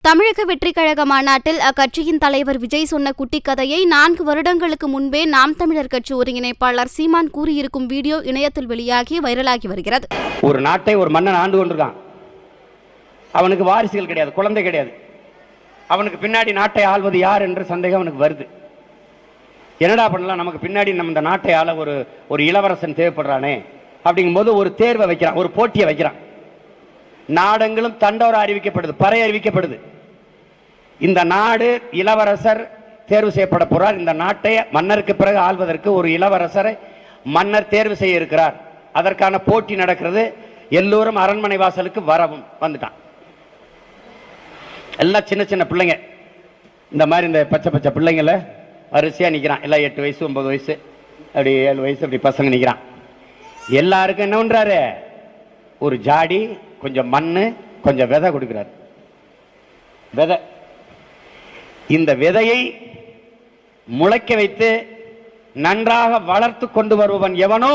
தமிழக வெற்றிக் கழக மாநாட்டில் அக்கட்சியின் தலைவர் விஜய் சொன்ன குட்டிக் கதையை 4 வருடங்களுக்கு முன்பே நாம் தமிழர் கட்சி ஒருங்கிணைப்பாளர் சீமான் கூறியிருக்கும் வீடியோ இணையத்தில் வெளியாகி வைரலாகி வருகிறது. ஒரு நாட்டை ஒரு மன்னன் ஆண்டு கொண்டிருக்கான். அவனுக்கு வாரிசுகள் கிடையாது, குழந்தை கிடையாது. அவனுக்கு பின்னாடி நாட்டை ஆள்வது யார் என்ற சந்தேகம் அவனுக்கு வருது. என்னடா பண்ணலாம், நமக்கு பின்னாடி நம்ம இந்த நாட்டை ஆள ஒரு இளவரசன் தேவைப்படுறானே அப்படிங்கும்போது ஒரு தேர்வை வைக்கிறான், ஒரு போட்டியை வைக்கிறான். நாடெங்கிலும் தண்டோரா அறிவிக்கப்படுது, பறை அறிவிக்கப்படுது. இந்த நாடு இளவரசர் தேர்வு செய்யப்பட போறார். இந்த நாட்டை மன்னருக்கு பிறகு ஆள்வதற்கு ஒரு இளவரசரை மன்னர் தேர்வு செய்ய இருக்கிறார். அதற்கான போட்டி நடக்கிறது. எல்லோரும் அரண்மனை வாசலுக்கு வரவும் வந்துட்டான். எல்லாம் சின்ன சின்ன பிள்ளைங்க, இந்த மாதிரி இந்த பச்சை பச்சை பிள்ளைங்கள வரிசையா நிக்கிறான். எல்லாம் 8 வயசு 9 வயசு அப்படி 7 வயசு அப்படி பசங்க நிக்கிறான். எல்லாருக்கும் என்ன பண்றாரு, ஒரு ஜாடி, கொஞ்சம் மண்ணு, கொஞ்சம் விதை கொடுக்கிறார். விதை, இந்த விதையை முளைக்க வைத்து நன்றாக வளர்த்து கொண்டு வருபவன் எவனோ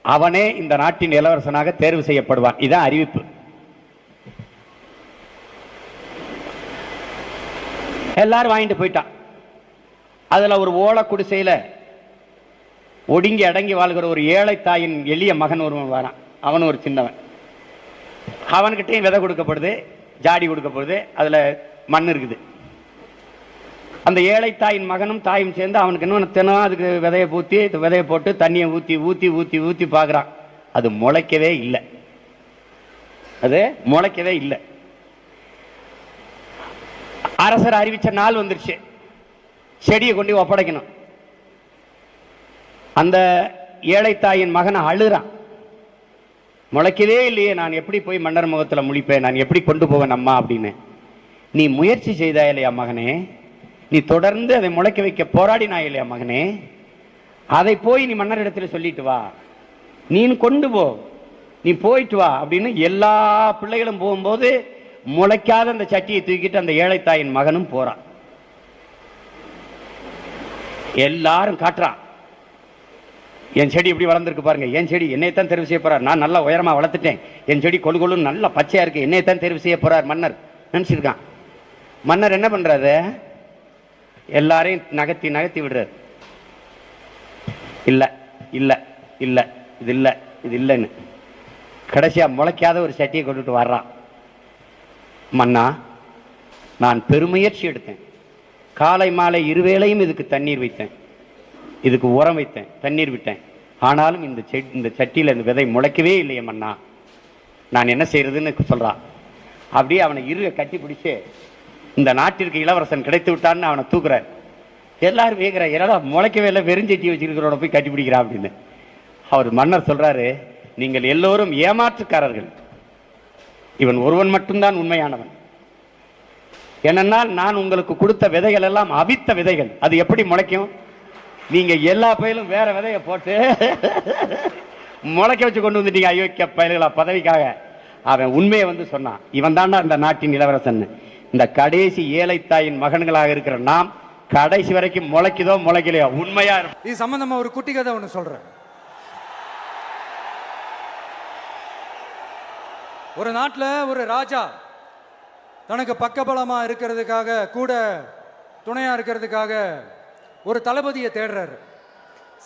அவனே இந்த நாட்டின் இளவரசனாக தேர்வு செய்யப்படுவான். இதான் அறிவிப்பு. எல்லாரும் வாங்கிட்டு போயிட்டான். அதுல ஒரு ஓலை குடிசையில ஒடுங்கி அடங்கி வாழ்கிற ஒரு ஏழை தாயின் எளிய மகன் ஒருவன் வரான். அவன் ஒரு சின்னவன். அவன்கிட்டையும் விதை கொடுக்கப்படுது, ஜாடி கொடுக்கப்படுது, அதுல மண் இருக்குது. அந்த ஏழை தாயின் மகனும் தாயும் சேர்ந்து அவனுக்கு இன்னும் தினம் அதுக்கு விதையை பூத்தி விதையை போட்டு தண்ணியை ஊத்தி ஊத்தி ஊத்தி ஊத்தி பார்க்குறான். அது முளைக்கவே இல்லை. அது முளைக்கவே இல்லை. அரசர் அறிவிச்ச நாள் வந்துருச்சு, செடியை கொண்டு ஒப்படைக்கணும். அந்த ஏழை தாயின் மகனை அழுறான். முளைக்கவே இல்லையே, நான் எப்படி போய் மன்னர் முகத்தில் முழிப்பேன், நான் எப்படி கொண்டு போவேன் அம்மா அப்படின்னு. நீ முயற்சி செய்தா இல்லையா மகனே, நீ தொடர்ந்து அதை முளைக்க வைக்க போராடினா இல்லையா மகனே, அதை போய் நீ மன்னர் இடத்துல சொல்லிட்டு வா, நீ கொண்டு போ, நீ போயிட்டு வா அப்படின்னு எல்லா பிள்ளைகளும் போகும்போது முளைக்காத அந்த சட்டியை தூக்கிட்டு அந்த ஏழை தாயின் மகனும் போறான். எல்லாரும் காட்டுறான், என் செடி எப்படி வளர்ந்துருக்கு பாருங்க, என் செடி என்னைத்தான் தேர்வு செய்ய போறார், நான் நல்லா உயரமா வளர்த்துட்டேன், என் செடி கொழு கொழுன்னு நல்லா பச்சையா இருக்கு, என்னைத்தான் தேர்வு செய்ய போறார் மன்னர் நினைச்சிருக்கான். மன்னர் என்ன பண்றாரு, எல்லாரையும் நகர்த்தி நகர்த்தி விடுறாரு. இல்ல இல்ல இல்ல இது இல்ல இது இல்லைன்னு கடைசியா முளைக்காத ஒரு சட்டியை கொண்டுட்டு வர்றான். மன்னா, நான் பெருமுயற்சி எடுத்தேன், காலை மாலை இருவேளையும் இதுக்கு தண்ணீர் வைத்தேன், இதுக்கு உரம் வைத்தேன், தண்ணீர் விட்டேன், ஆனாலும் இந்த சட்டியில் இந்த விதை முளைக்கவே இல்லையே மன்னா, நான் என்ன செய்யறதுன்னு சொல்றான். அப்படியே அவனை இருக கட்டி பிடிச்சு இந்த நாட்டிற்கு இளவரசன் கிடைத்து விட்டான்னு அவனை தூக்குறார். எல்லாரும் வேகிற, என்னடா முளைக்கவே இல்லை, வெறுஞ்சட்டி வச்சிருக்கிறோட போய் கட்டி பிடிக்கிறா அப்படின்னு. அவர் மன்னர் சொல்றாரு, நீங்கள் எல்லோரும் ஏமாற்றுக்காரர்கள், இவன் ஒருவன் மட்டும்தான் உண்மையானவன். ஏனென்றால் நான் உங்களுக்கு கொடுத்த விதைகள் எல்லாம் அவித்த விதைகள், அது எப்படி முளைக்கும், நீங்க எல்லா பயிலும் வேற விதைய போட்டு முளைக்க வச்சு கொண்டு வந்துட்டீங்க அயோக்கிய பயல்களா பதவிக்காக. அவன் உண்மையை வந்து சொன்னான், இவன் தாண்டா இந்த நாட்டின் இளவரசன். இந்த கடைசி ஏழை தாயின் மகன்களாக இருக்கிற நாம் கடைசி வரைக்கும் முளைக்குதோ முளைக்கலையோ உண்மையா இருக்கும். இது சம்பந்தமா ஒரு குட்டி கதை ஒன்று சொல்றேன். ஒரு நாட்டில் ஒரு ராஜா தனக்கு பக்கபலமா இருக்கிறதுக்காக, கூட துணையா இருக்கிறதுக்காக ஒரு தளபதியை தேடுறாரு.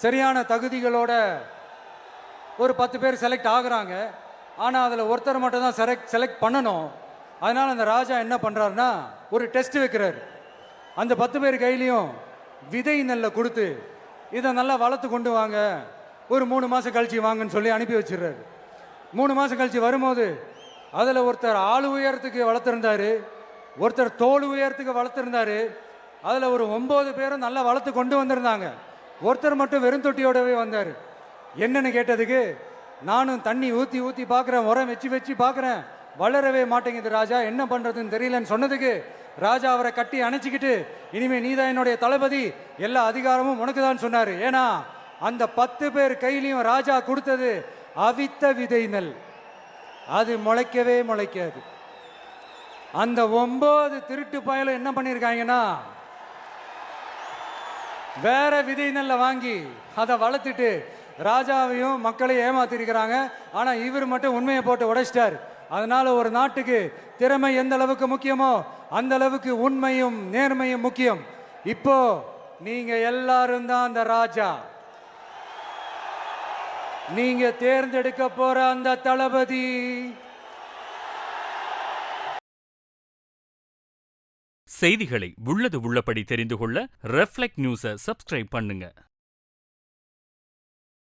சரியான தகுதிகளோட ஒரு 10 பேர் செலக்ட் ஆகுறாங்க. ஆனால் அதில் ஒருத்தர் மட்டும் தான் செலக்ட் பண்ணணும். அதனால் அந்த ராஜா என்ன பண்ணுறாருன்னா ஒரு டெஸ்ட் வைக்கிறார். அந்த 10 பேர் கையிலையும் விதை நெல்லை கொடுத்து இதை நல்லா வளர்த்து கொண்டு வாங்க, ஒரு 3 மாதம் கழிச்சு வாங்கன்னு சொல்லி அனுப்பி வச்சிடுறாரு. 3 மாதம் கழிச்சு வரும்போது அதில் ஒருத்தர் ஆள் உயரத்துக்கு வளர்த்துருந்தாரு, ஒருத்தர் தோல் உயரத்துக்கு வளர்த்துருந்தாரு. அதில் ஒரு 9 பேரும் நல்லா வளர்த்து கொண்டு வந்திருந்தாங்க. ஒருத்தர் மட்டும் வெறும் தொட்டியோடவே வந்தார். என்னன்னு கேட்டதுக்கு, நானும் தண்ணி ஊற்றி ஊற்றி பார்க்குறேன், உரம் வச்சு வச்சு பார்க்குறேன், வளரவே மாட்டேங்குது ராஜா, என்ன பண்ணுறதுன்னு தெரியலன்னு சொன்னதுக்கு ராஜா அவரை கட்டி அணைச்சிக்கிட்டு, இனிமே நீதான் என்னுடைய தளபதி, எல்லா அதிகாரமும் உனக்கு தான் சொன்னார். ஏன்னா அந்த 10 பேர் கையிலையும் ராஜா கொடுத்தது அவித்த விதை நெல், அது முளைக்கவே முளைக்காது. அந்த 9 திருட்டு பயலும் என்ன பண்ணியிருக்காங்கன்னா வேற விதை நெல்லை வாங்கி அதை வளர்த்துட்டு ராஜாவையும் மக்களையும் ஏமாத்திருக்கிறாங்க. ஆனால் இவர் மட்டும் உண்மையை போட்டு உடைச்சிட்டார். அதனால ஒரு நாட்டுக்கு திறமை எந்த அளவுக்கு முக்கியமோ அந்த அளவுக்கு உண்மையும் நேர்மையும் முக்கியம். இப்போ நீங்க எல்லாரும் தான் அந்த ராஜா. நீங்க தேர்ந்தெடுக்க போற அந்த தளபதி. செய்திகளை உள்ளது உள்ளபடி தெரிந்து கொள்ள ரெஃப்ளெக்ட் நியூஸை சப்ஸ்கிரைப் பண்ணுங்க.